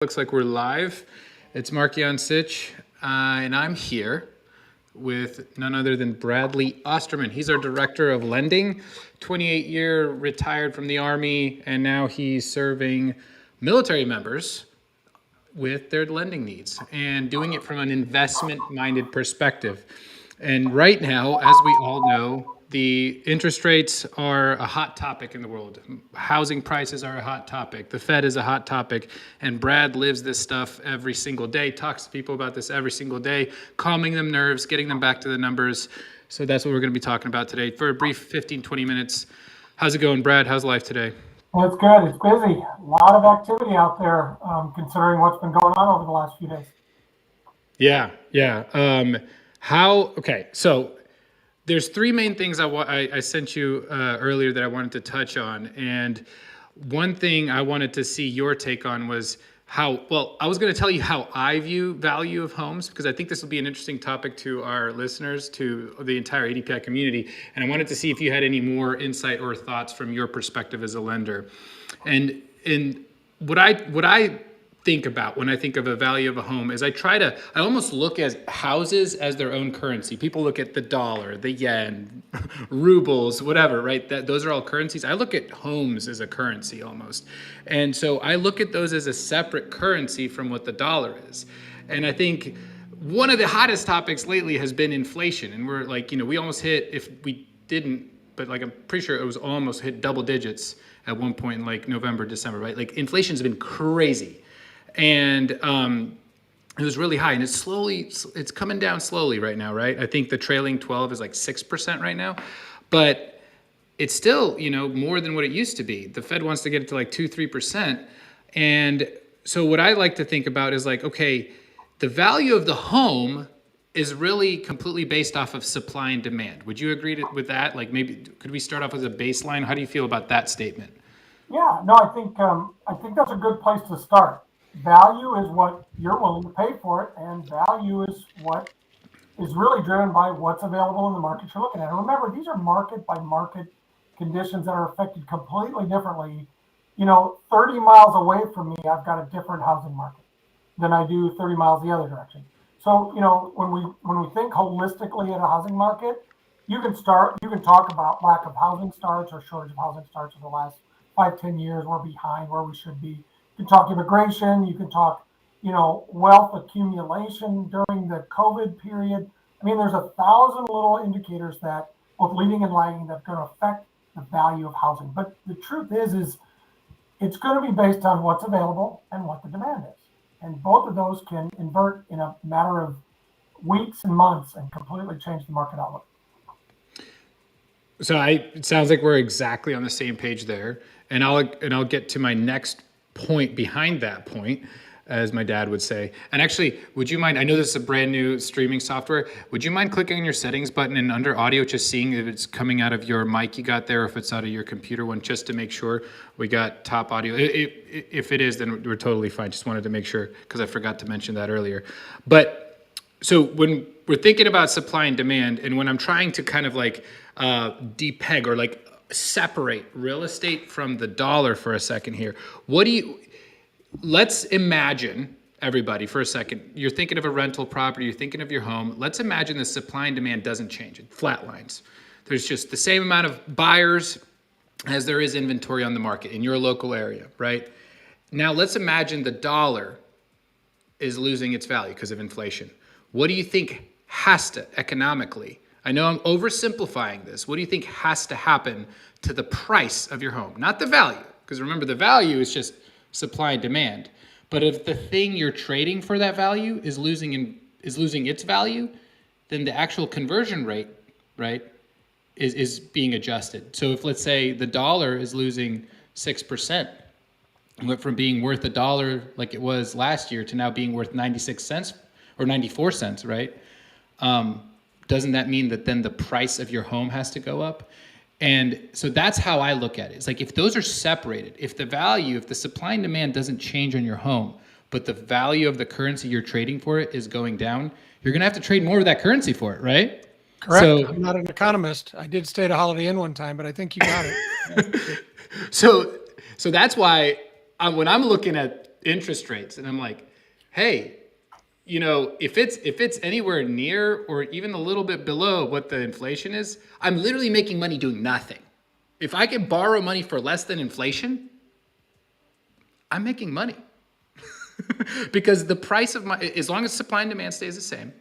Looks like we're live. It's Markian Sitch, and I'm here with none other than Bradley Osterman. He's our director of lending, 28-year retired from the Army, and now he's serving military members with their lending needs and doing it from an investment-minded perspective. And right now, as we all know, the interest rates are a hot topic in the world. Housing prices are a hot topic. The Fed is a hot topic. And Brad lives this stuff every single day, talks to people about this every single day, calming them nerves, getting them back to the numbers. So that's what we're going to be talking about today for a brief 15, 20 minutes. How's it going, Brad? How's life today? Well, it's good. It's busy. A lot of activity out there, considering what's been going on over the last few days. Yeah. So there's three main things I sent you earlier that I wanted to touch on. And one thing I wanted to see your take on was I was going to tell you how I view value of homes, because I think this will be an interesting topic to our listeners, to the entire ADPI community. And I wanted to see if you had any more insight or thoughts from your perspective as a lender. And what I think about when I think of a value of a home is I almost look at houses as their own currency. People look at the dollar, the yen, rubles, whatever, right? Those are all currencies. I look at homes as a currency almost. And so I look at those as a separate currency from what the dollar is. And I think one of the hottest topics lately has been inflation. And we're like, we almost hit, if we didn't, but like I'm pretty sure it was almost hit double digits at one point in like November, December, right? Like inflation's been crazy. And it was really high, and it's coming down slowly right now, right? I think the trailing 12 is like 6% right now, but it's still, more than what it used to be. The Fed wants to get it to like 2-3%. And so what I like to think about is like, okay, the value of the home is really completely based off of supply and demand. Would you agree with that? Like maybe could we start off as a baseline? How do you feel about that statement? Yeah, no, I think that's a good place to start. Value is what you're willing to pay for it, and value is what is really driven by what's available in the market you're looking at. And remember, these are market by market conditions that are affected completely differently. 30 miles away from me, I've got a different housing market than I do 30 miles the other direction. So, when we think holistically at a housing market, you can talk about lack of housing starts or shortage of housing starts in the last 5-10 years. We're behind where we should be. You can talk immigration, you can talk, wealth accumulation during the COVID period. I mean, there's 1,000 little indicators that both leading and lagging that's going to affect the value of housing. But the truth is it's going to be based on what's available and what the demand is. And both of those can invert in a matter of weeks and months and completely change the market outlook. So it sounds like we're exactly on the same page there. And I'll get to my next point behind that point, as my dad would say. And actually, would you mind, I know this is a brand new streaming software, would you mind clicking on your settings button and under audio, just seeing if it's coming out of your mic you got there, or if it's out of your computer one, just to make sure we got top audio. If it is, then we're totally fine. Just wanted to make sure, because I forgot to mention that earlier. But so when we're thinking about supply and demand, and when I'm trying to kind of like depeg or like separate real estate from the dollar for a second here. Let's imagine, everybody, for a second, you're thinking of a rental property, you're thinking of your home. Let's imagine the supply and demand doesn't change. It flatlines. There's just the same amount of buyers as there is inventory on the market in your local area, right? Now let's imagine the dollar is losing its value because of inflation. What do you think has to economically, I know I'm oversimplifying this, what do you think has to happen to the price of your home? Not the value, because remember, the value is just supply and demand. But if the thing you're trading for that value is losing its value, then the actual conversion rate, right, is being adjusted. So if, let's say, the dollar is losing 6%, went from being worth $1 like it was last year to now being worth 96 cents or 94 cents, right? Doesn't that mean that then the price of your home has to go up? And so that's how I look at it. It's like if those are separated, if the supply and demand doesn't change on your home, but the value of the currency you're trading for it is going down, you're going to have to trade more of that currency for it, right? Correct. So, I'm not an economist. I did stay at a Holiday Inn one time, but I think you got it. So that's why when I'm looking at interest rates, and I'm like, hey, if it's anywhere near or even a little bit below what the inflation is, I'm literally making money doing nothing. If I can borrow money for less than inflation, I'm making money. Because the price of as long as supply and demand stays the same.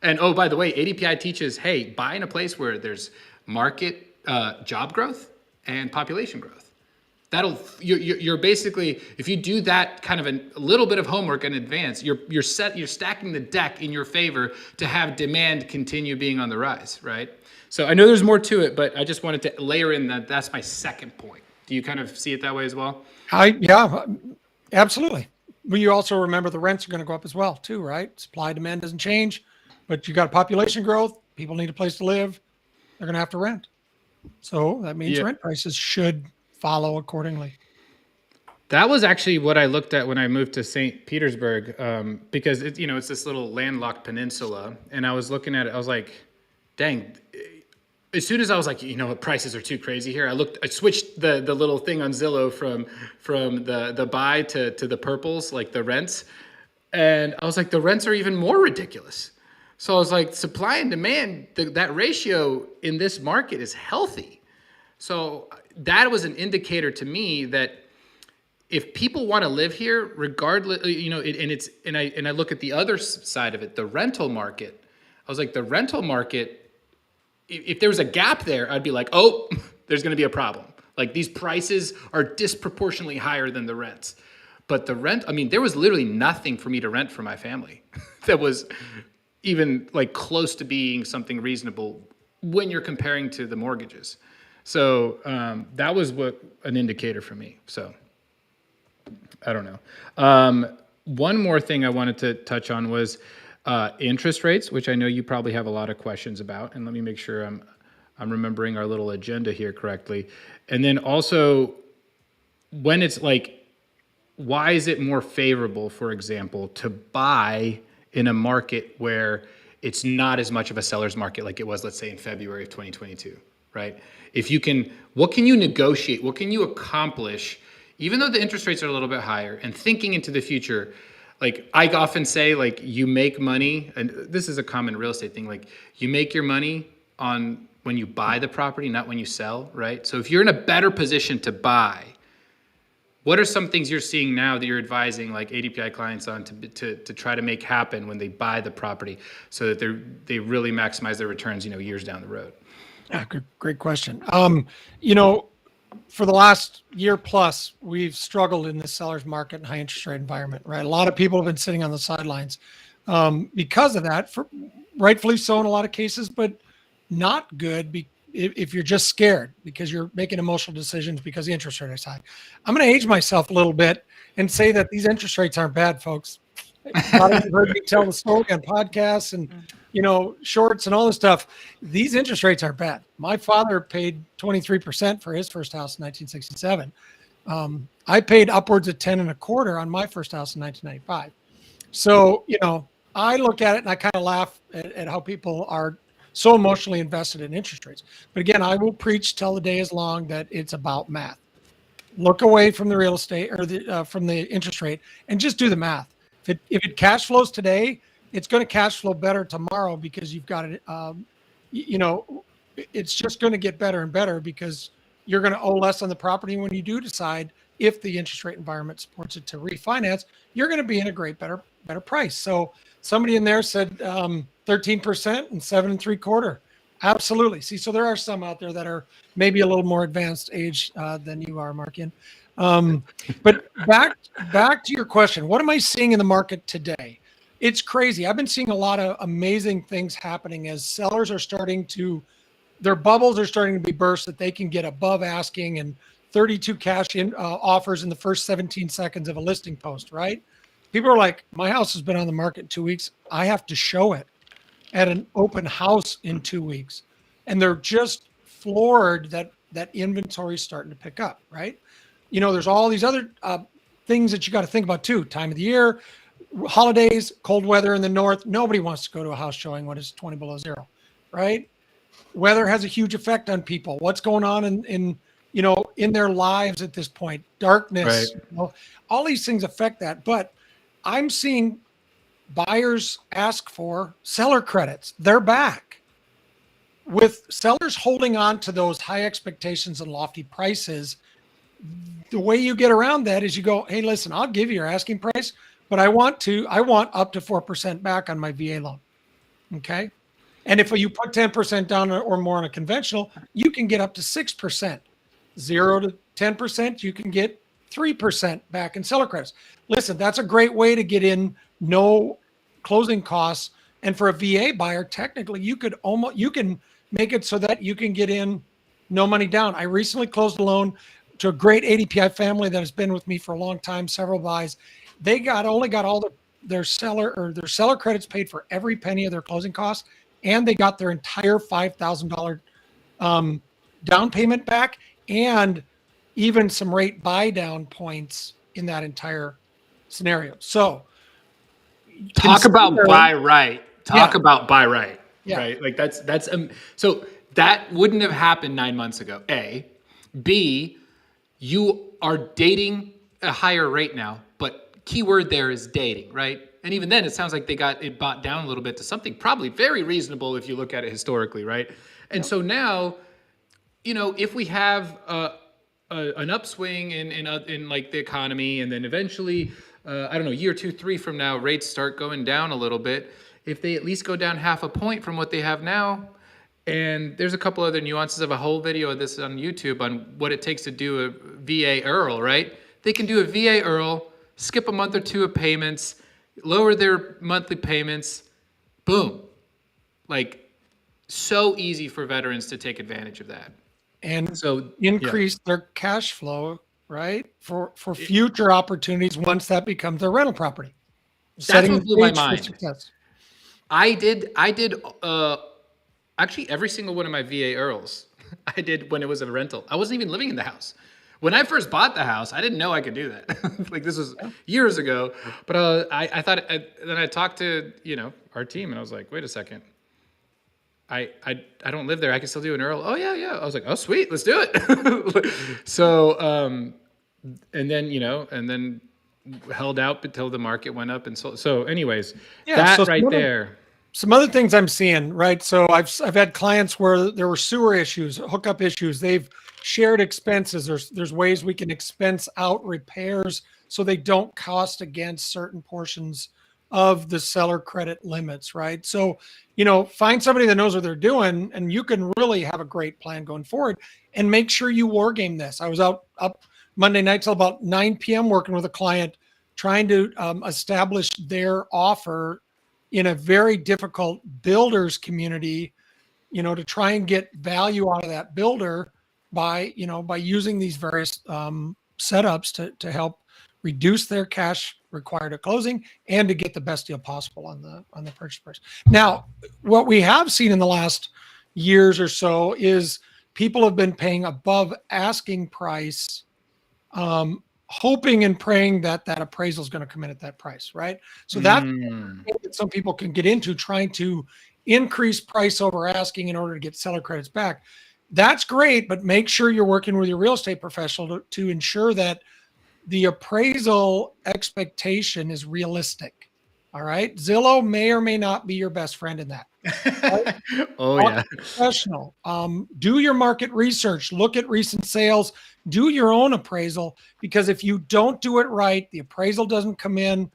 And oh, by the way, ADPI teaches, hey, buy in a place where there's market job growth and population growth. You're basically, if you do that kind of a little bit of homework in advance, you're stacking the deck in your favor to have demand continue being on the rise, right? So I know there's more to it, but I just wanted to layer in that's my second point. Do you kind of see it that way as well? Yeah, absolutely. But you also remember the rents are going to go up as well too, right? Supply demand doesn't change, but you got population growth. People need a place to live. They're going to have to rent. So that means rent prices should follow accordingly. That was actually what I looked at when I moved to St. Petersburg, because it's this little landlocked peninsula, and I was looking at it. I was like, dang. As soon as I was like, prices are too crazy here, I switched the little thing on Zillow from the buy to the purples, like the rents. And I was like, the rents are even more ridiculous. So I was like, supply and demand, that ratio in this market is healthy. So that was an indicator to me that if people want to live here, regardless, and I look at the other side of it, the rental market. I was like, the rental market, if there was a gap there, I'd be like, oh, there's going to be a problem. Like these prices are disproportionately higher than the rents. But the rent, there was literally nothing for me to rent for my family that was even like close to being something reasonable when you're comparing to the mortgages. So that was an indicator for me. So I don't know. One more thing I wanted to touch on was interest rates, which I know you probably have a lot of questions about, and let me make sure I'm remembering our little agenda here correctly. And then also, when it's like, why is it more favorable, for example, to buy in a market where it's not as much of a seller's market like it was, let's say, in February of 2022, right? What can you negotiate? What can you accomplish, even though the interest rates are a little bit higher, and thinking into the future? Like I often say, like you make money, and this is a common real estate thing, like you make your money on when you buy the property, not when you sell, right? So if you're in a better position to buy, what are some things you're seeing now that you're advising like ADPI clients on to try to make happen when they buy the property so that they really maximize their returns, years down the road? Yeah, great question. For the last year plus, we've struggled in the seller's market and high interest rate environment, right? A lot of people have been sitting on the sidelines because of that, rightfully so in a lot of cases, but not good if you're just scared because you're making emotional decisions because the interest rate is high. I'm going to age myself a little bit and say that these interest rates aren't bad, folks. A lot of you heard me tell the story on podcasts and shorts and all this stuff. These interest rates are bad. My father paid 23% for his first house in 1967. I paid upwards of 10 and a quarter on my first house in 1995. So, I look at it and I kind of laugh at how people are so emotionally invested in interest rates. But again, I will preach till the day is long that it's about math. Look away from the real estate or from the interest rate and just do the math. If it cash flows today, it's going to cash flow better tomorrow because you've got it. It's just going to get better and better because you're going to owe less on the property when you do decide, if the interest rate environment supports it, to refinance. You're going to be in a better price. So somebody in there said 13% and 7.75%. Absolutely. See, so there are some out there that are maybe a little more advanced age than you are, Markian. But back to your question, what am I seeing in the market today? It's crazy. I've been seeing a lot of amazing things happening as sellers are their bubbles are starting to be burst that they can get above asking and 32 cash offers in the first 17 seconds of a listing post, right? People are like, my house has been on the market in 2 weeks. I have to show it at an open house in 2 weeks. And they're just floored that inventory is starting to pick up, right? There's all these other things that you got to think about too. Time of the year, holidays, cold weather in the north. Nobody wants to go to a house showing when it's 20 below zero, right? Weather has a huge effect on people. What's going on in in their lives at this point, darkness, Right. all these things affect that. But I'm seeing buyers ask for seller credits. They're back. With sellers holding on to those high expectations and lofty prices, the way you get around that is you go, hey, listen, I'll give you your asking price, but I want up to 4% back on my VA loan. Okay. And if you put 10% down or more on a conventional, you can get up to 6%. 0 to 10%, you can get 3% back in seller credits. Listen, that's a great way to get in no closing costs. And for a VA buyer, technically you can make it so that you can get in no money down. I recently closed a loan to a great ADPI family that has been with me for a long time, several buys. They only got all their seller credits paid for every penny of their closing costs, and they got their entire $5,000 down payment back, and even some rate buy down points in that entire scenario. So Talk about buy right. Yeah. About buy right. Yeah. Right. Like that's so that wouldn't have happened 9 months ago. A, B, you are dating a higher rate now, but keyword there is dating, right? And even then, it sounds like they got it bought down a little bit to something probably very reasonable if you look at it historically, right? And so now, if we have an upswing in like the economy, and then eventually, I don't know, year 2, 3 from now, rates start going down a little bit. If they at least go down half a point from what they have now, and there's a couple other nuances of a whole video of this on YouTube on what it takes to do a VA IRRRL, right? They can do a VA IRRRL, skip a month or two of payments, lower their monthly payments, boom. Like, so easy for veterans to take advantage of that. And So increase their cash flow, right? For future opportunities once that becomes their rental property. That's what blew my the stage for mind. success. I did actually every single one of my VA IRRRLs I did when it was a rental. I wasn't even living in the house. When I first bought the house, I didn't know I could do that. Like, this was years ago. But I thought, then I talked to, our team, and I was like, wait a second. I don't live there. I can still do an IRRRL. Oh, yeah. I was like, oh, sweet. Let's do it. So, and then held out until the market went up and sold. So anyways, there. Some other things I'm seeing, right? So I've had clients where there were sewer issues, hookup issues. They've shared expenses. There's ways we can expense out repairs so they don't cost against certain portions of the seller credit limits, right? So, find somebody that knows what they're doing, and you can really have a great plan going forward, and make sure you war game this. I was up Monday night till about 9 p.m. working with a client, trying to establish their offer in a very difficult builders community, to try and get value out of that builder by using these various setups to help reduce their cash required at closing and to get the best deal possible on the purchase price. Now, what we have seen in the last years or so is people have been paying above asking price, hoping and praying that appraisal is going to come in at that price, right? So that's that some people can get into, trying to increase price over asking in order to get seller credits back. That's great, but make sure you're working with your real estate professional to ensure that the appraisal expectation is realistic. All right. Zillow may or may not be your best friend in that. Right? Oh, yeah. Professional. Do your market research, look at recent sales, do your own appraisal, because if you don't do it right, the appraisal doesn't come in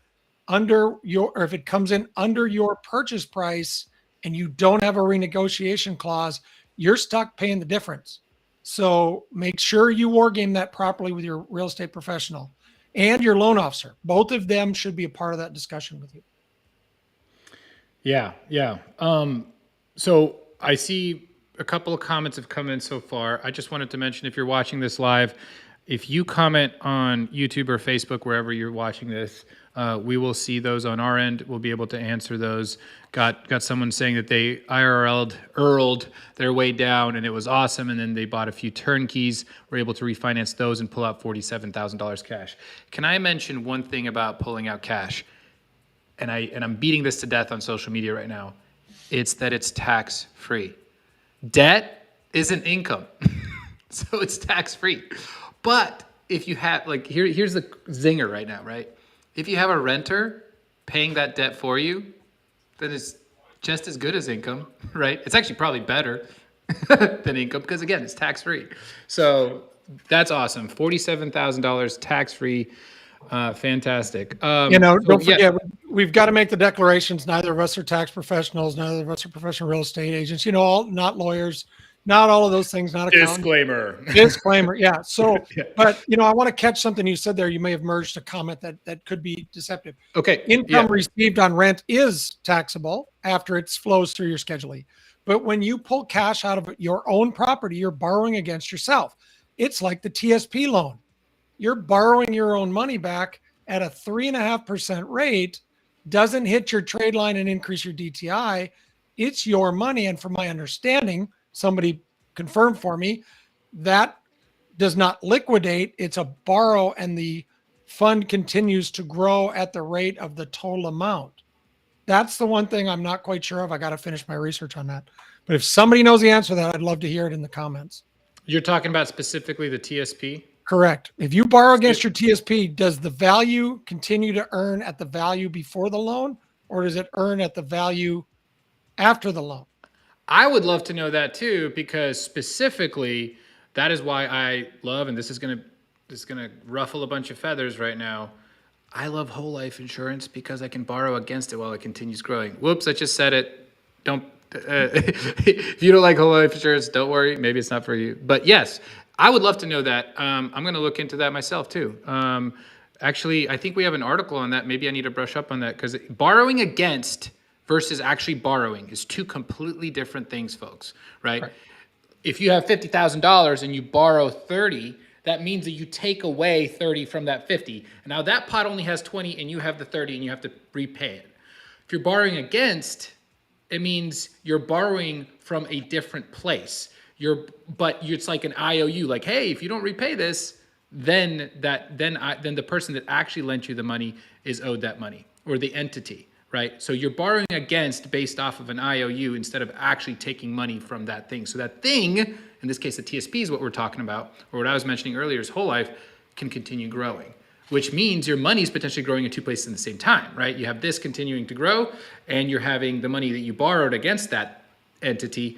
or if it comes in under your purchase price and you don't have a renegotiation clause, you're stuck paying the difference. So make sure you war game that properly with your real estate professional and your loan officer. Both of them should be a part of that discussion with you. Yeah. So I see a couple of comments have come in so far. I just wanted to mention, if you're watching this live, if you comment on YouTube or Facebook, wherever you're watching this, we will see those on our end. We'll be able to answer those. Got someone saying that they IRR'd their way down and it was awesome, and then they bought a few turnkeys, were able to refinance those and pull out $47,000 cash. Can I mention one thing about pulling out cash? And I'm beating this to death on social media right now. It's that it's tax free. Debt isn't income. So it's tax free. But if you have, like, here's the zinger right now, right? If you have a renter paying that debt for you, then it's just as good as income, right? It's actually probably better than income because, again, it's tax free. So that's awesome. $47,000 tax free. Fantastic. Don't yeah. forget, we've got to make the declarations. Neither of us are tax professionals. Neither of us are professional real estate agents. All not lawyers, not all of those things. Not accountants. Disclaimer. Yeah. So, Yeah. but I want to catch something you said there. You may have merged a comment that could be deceptive. Okay. Income received on rent is taxable after it flows through your Schedule E. But when you pull cash out of your own property, you're borrowing against yourself. It's like the TSP loan. You're borrowing your own money back at a 3.5% rate, doesn't hit your trade line and increase your DTI. It's your money. And from my understanding, somebody confirmed for me, that does not liquidate. It's a borrow, and the fund continues to grow at the rate of the total amount. That's the one thing I'm not quite sure of. I got to finish my research on that. But if somebody knows the answer to that, I'd love to hear it in the comments. You're talking about specifically the TSP? Correct. If you borrow against your TSP, does the value continue to earn at the value before the loan, or does it earn at the value after the loan? I would love to know that too, because specifically, that is why I love, and this is gonna ruffle a bunch of feathers right now. I love whole life insurance because I can borrow against it while it continues growing. Whoops, I just said it. Don't. If you don't like whole life insurance, don't worry. Maybe it's not for you. But yes, I would love to know that. I'm going to look into that myself too. Actually, I think we have an article on that. Maybe I need to brush up on that, because borrowing against versus actually borrowing is two completely different things, folks, right? If you have $50,000 and you borrow 30, that means that you take away 30 from that 50. And now that pot only has 20 and you have the 30 and you have to repay it. If you're borrowing against, it means you're borrowing from a different place. It's like an IOU, like, hey, if you don't repay this, then the person that actually lent you the money is owed that money, or the entity, right? So you're borrowing against based off of an IOU instead of actually taking money from that thing. So that thing, in this case, the TSP is what we're talking about, or what I was mentioning earlier is whole life, can continue growing, which means your money is potentially growing in two places at the same time, right? You have this continuing to grow, and you're having the money that you borrowed against that entity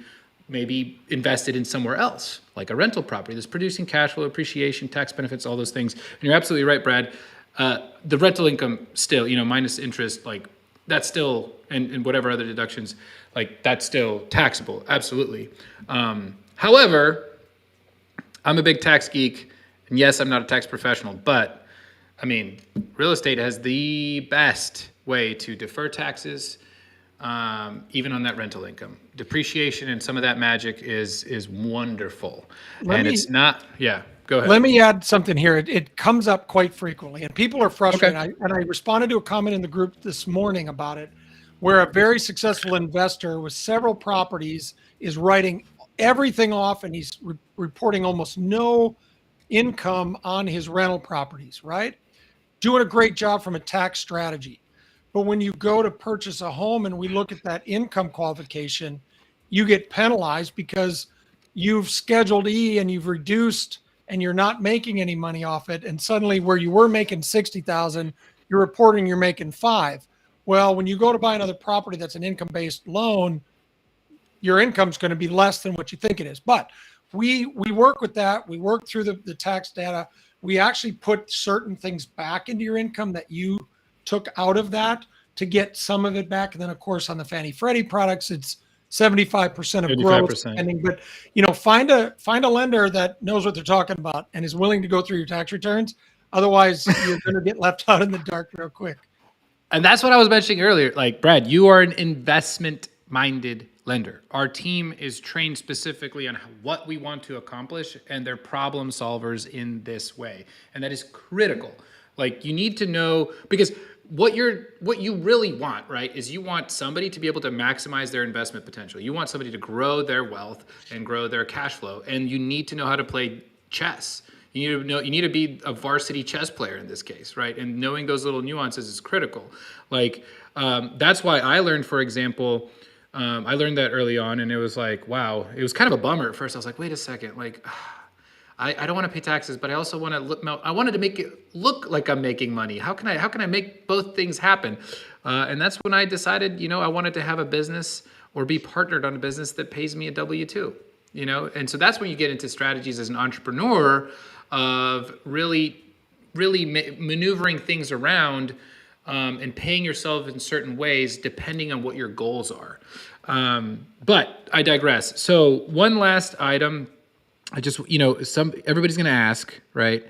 maybe invested in somewhere else, like a rental property that's producing cash flow, appreciation, tax benefits, all those things. And you're absolutely right, Brad. The rental income still, minus interest, like that's still, and whatever other deductions, like that's still taxable, absolutely. However, I'm a big tax geek, and yes, I'm not a tax professional, but I mean, real estate has the best way to defer taxes, even on that rental income. Depreciation and some of that magic is wonderful. Go ahead. Let me add something here. It comes up quite frequently, and people are frustrated. Okay. I responded to a comment in the group this morning about it, where a very successful investor with several properties is writing everything off, and he's reporting almost no income on his rental properties, right? Doing a great job from a tax strategy. But when you go to purchase a home and we look at that income qualification, you get penalized because you've scheduled E and you've reduced and you're not making any money off it. And suddenly where you were making 60,000, you're reporting you're making 5. Well, when you go to buy another property that's an income-based loan, your income's going to be less than what you think it is. But we work with that. We work through the tax data. We actually put certain things back into your income that you took out of that to get some of it back. And then of course on the Fannie Freddie products, it's 75% of gross spending. But find a lender that knows what they're talking about and is willing to go through your tax returns. Otherwise, you're going to get left out in the dark real quick. And that's what I was mentioning earlier. Like, Brad, you are an investment-minded lender. Our team is trained specifically on what we want to accomplish, and they're problem solvers in this way. And that is critical. Like, you need to know, because what you really want, right, is you want somebody to be able to maximize their investment potential. You want somebody to grow their wealth and grow their cash flow, and you need to know how to play chess. You need to be a varsity chess player in this case, right? And knowing those little nuances is critical. Like, that's why I learned, for example, I learned that early on, and it was like, wow, it was kind of a bummer at first. I was like, wait a second, like, I don't want to pay taxes, but I also want to look. I wanted to make it look like I'm making money. How can I make both things happen? And that's when I decided, I wanted to have a business or be partnered on a business that pays me a W-2. And so that's when you get into strategies as an entrepreneur of really maneuvering things around and paying yourself in certain ways depending on what your goals are. But I digress. So one last item. I just, everybody's going to ask, right?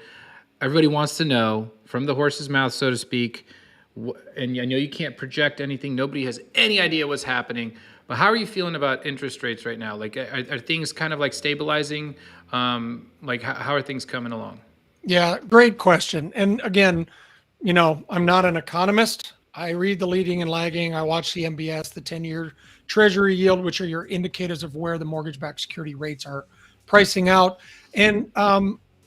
Everybody wants to know from the horse's mouth, so to speak. And I know you can't project anything. Nobody has any idea what's happening. But how are you feeling about interest rates right now? Like, are things kind of like stabilizing? Like, how are things coming along? Yeah, great question. And again, I'm not an economist. I read the leading and lagging. I watch the MBS, the 10-year Treasury yield, which are your indicators of where the mortgage-backed security rates are pricing out. And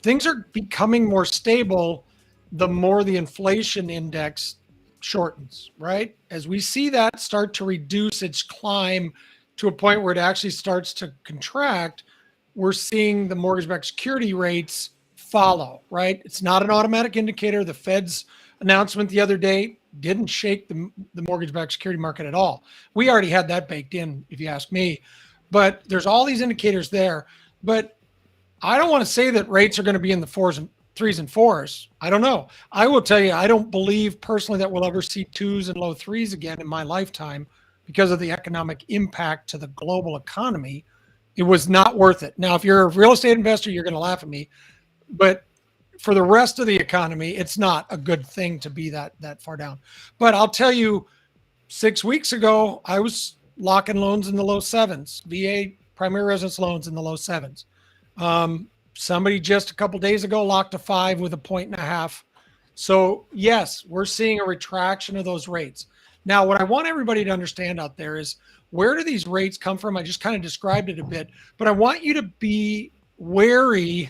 things are becoming more stable the more the inflation index shortens, right? As we see that start to reduce its climb to a point where it actually starts to contract, we're seeing the mortgage-backed security rates follow, right? It's not an automatic indicator. The Fed's announcement the other day didn't shake the mortgage-backed security market at all. We already had that baked in, if you ask me. But there's all these indicators there. But I don't want to say that rates are going to be in the threes and fours. I don't know. I will tell you, I don't believe personally that we'll ever see twos and low threes again in my lifetime because of the economic impact to the global economy. It was not worth it. Now, if you're a real estate investor, you're going to laugh at me. But for the rest of the economy, it's not a good thing to be that far down. But I'll tell you, 6 weeks ago, I was locking loans in the low sevens, VA primary residence loans in the low sevens. Somebody just a couple days ago locked a 5 with a 1.5. So yes, we're seeing a retraction of those rates. Now, what I want everybody to understand out there is, where do these rates come from? I just kind of described it a bit, but I want you to be wary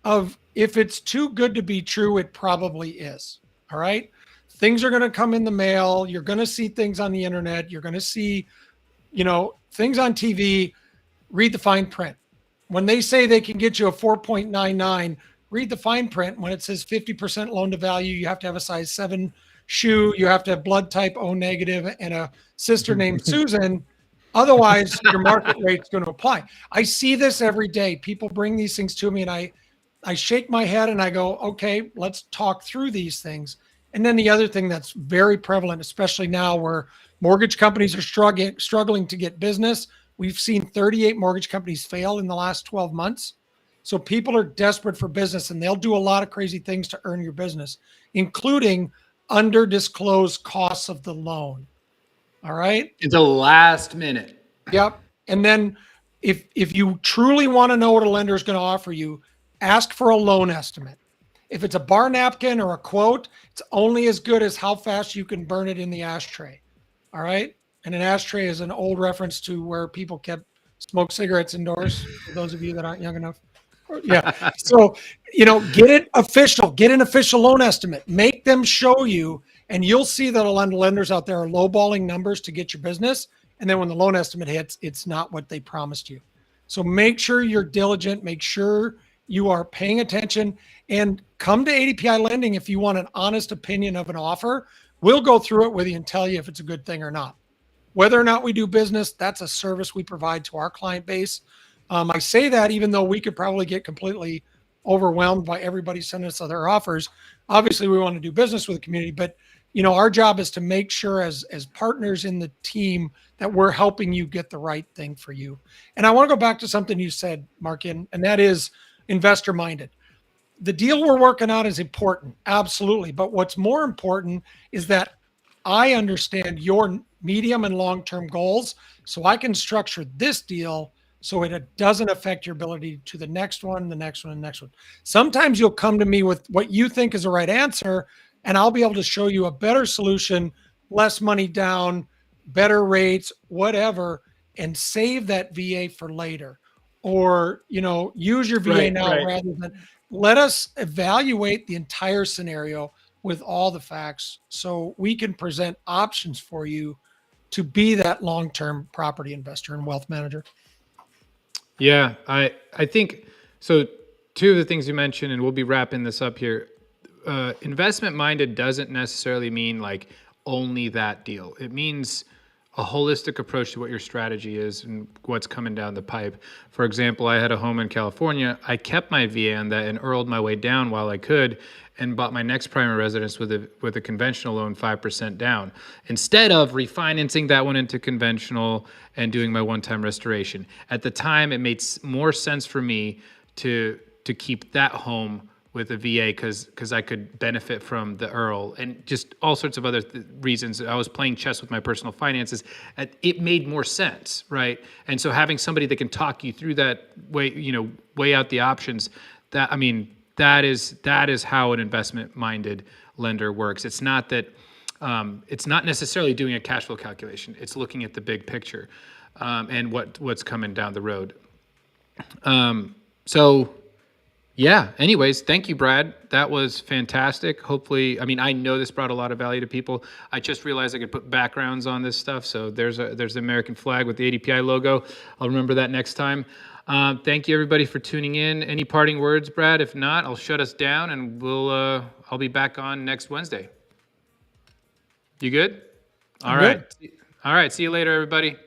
of, if it's too good to be true, it probably is. All right. Things are going to come in the mail. You're going to see things on the internet. You're going to see, things on TV. Read the fine print. When they say they can get you a 4.99, read the fine print. When it says 50% loan to value, you have to have a size 7 shoe. You have to have blood type O negative and a sister named Susan. Otherwise, your market rate's going to apply. I see this every day. People bring these things to me and I shake my head and I go, okay, let's talk through these things. And then the other thing that's very prevalent, especially now where mortgage companies are struggling to get business. We've seen 38 mortgage companies fail in the last 12 months. So people are desperate for business and they'll do a lot of crazy things to earn your business, including under disclosed costs of the loan. All right. It's the last minute. Yep. And then if you truly want to know what a lender is going to offer you, ask for a loan estimate. If it's a bar napkin or a quote, it's only as good as how fast you can burn it in the ashtray. All right. And an ashtray is an old reference to where people kept smoke cigarettes indoors, for those of you that aren't young enough. Yeah. So, get it official, get an official loan estimate, make them show you, and you'll see that a lot of lenders out there are lowballing numbers to get your business. And then when the loan estimate hits, it's not what they promised you. So make sure you're diligent, make sure you are paying attention, and come to ADPI Lending if you want an honest opinion of an offer. We'll go through it with you and tell you if it's a good thing or not. Whether or not we do business, that's a service we provide to our client base. I say that even though we could probably get completely overwhelmed by everybody sending us other offers. Obviously, we want to do business with the community, but our job is to make sure as partners in the team that we're helping you get the right thing for you. And I want to go back to something you said, Mark, and that is investor minded. The deal we're working on is important, absolutely. But what's more important is that I understand your medium and long-term goals, so I can structure this deal so it doesn't affect your ability to the next one, the next one, and the next one. Sometimes you'll come to me with what you think is the right answer, and I'll be able to show you a better solution, less money down, better rates, whatever, and save that VA for later. Or, use your VA now rather than let us evaluate the entire scenario with all the facts so we can present options for you to be that long-term property investor and wealth manager. Yeah, I think so. two of the things you mentioned, and we'll be wrapping this up here. Investment minded doesn't necessarily mean like only that deal. It means a holistic approach to what your strategy is and what's coming down the pipe. For example, I had a home in California. I kept my VA on that and earled my way down while I could, and bought my next primary residence with a conventional loan 5% down, instead of refinancing that one into conventional and doing my one-time restoration. At the time, it made more sense for me to keep that home with a VA because I could benefit from the Earl and just all sorts of other reasons. I was playing chess with my personal finances. It made more sense, right? And so having somebody that can talk you through that way, weigh out the options. That is how an investment-minded lender works. It's not that it's not necessarily doing a cash flow calculation. It's looking at the big picture and what's coming down the road. Yeah, anyways, thank you, Brad. That was fantastic. Hopefully, I know this brought a lot of value to people. I just realized I could put backgrounds on this stuff. So there's the American flag with the ADPI logo. I'll remember that next time. Thank you, everybody, for tuning in. Any parting words, Brad? If not, I'll shut us down and I'll be back on next Wednesday. You good? All right. See you later, everybody.